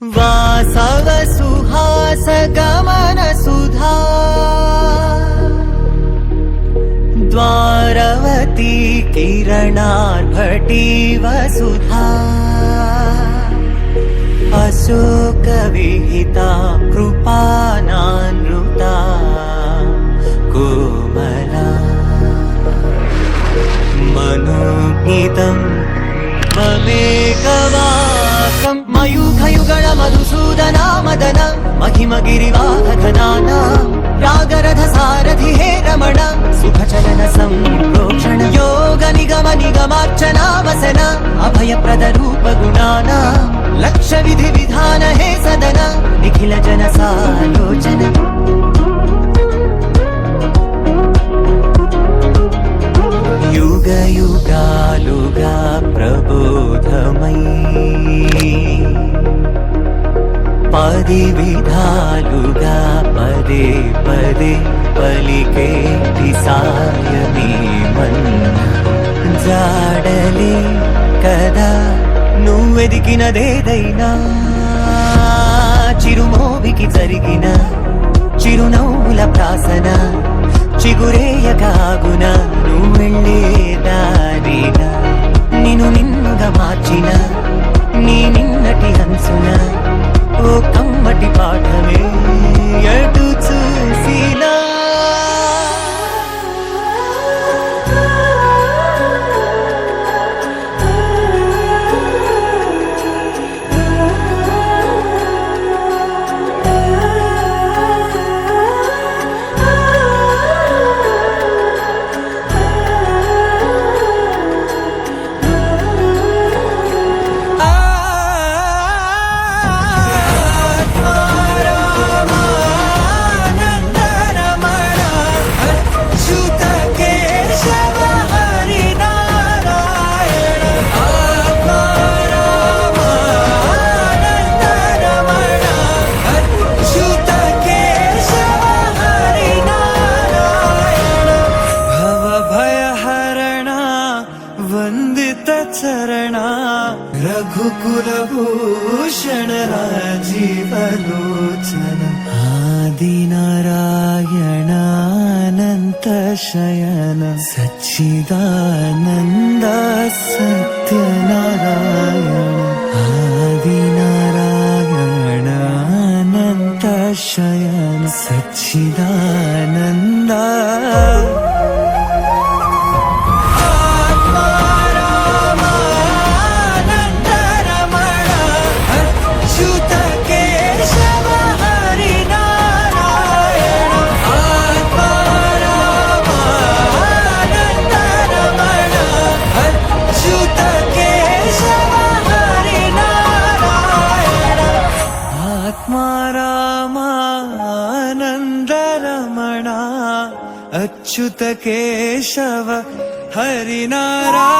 वासव सुहास गमन सुधा द्वारवती किरणार्भटी वसुधा अशोक विहिता कृपानानृता कोमला मनोगीतम् ममेकवाकं मयूखयुगल मधुसूदना मदन महिमगिरिवाहधनाना रागरथ सारथि हे रमण सुखचलन संप्रोक्षण योग निगम निगमार्चना वसन अभयप्रद रूप गुणाना लक्ष्य विधि विधान हे सदन निखिल जन सालोचन युग युगालुगा प्रबोधमयी पदि विधालुगा पदे पदे पलिकेटि सायमे मन्न जाडले कदा నువ్వెదికినదేదైనా చిరుమోవికి జరిగిన చిరునవ్వుల ప్రాసన చిగురేయగాగున నువ్వెళ్ళేదారినా నిన్ను నిన్నుగా మార్చిన నీ నిన్నటి హంసున ఓ కమ్మటి పాఠమే ఎటు చూసినా चरणा रघुकुलभूषण राजीवलोचन आदिनारायणानन्त शयन सच्चिदानन्द सत्यनारायण आदिनारायणानन्त शयन सच्चिदानन्द अच्युत केशव हरिनारायण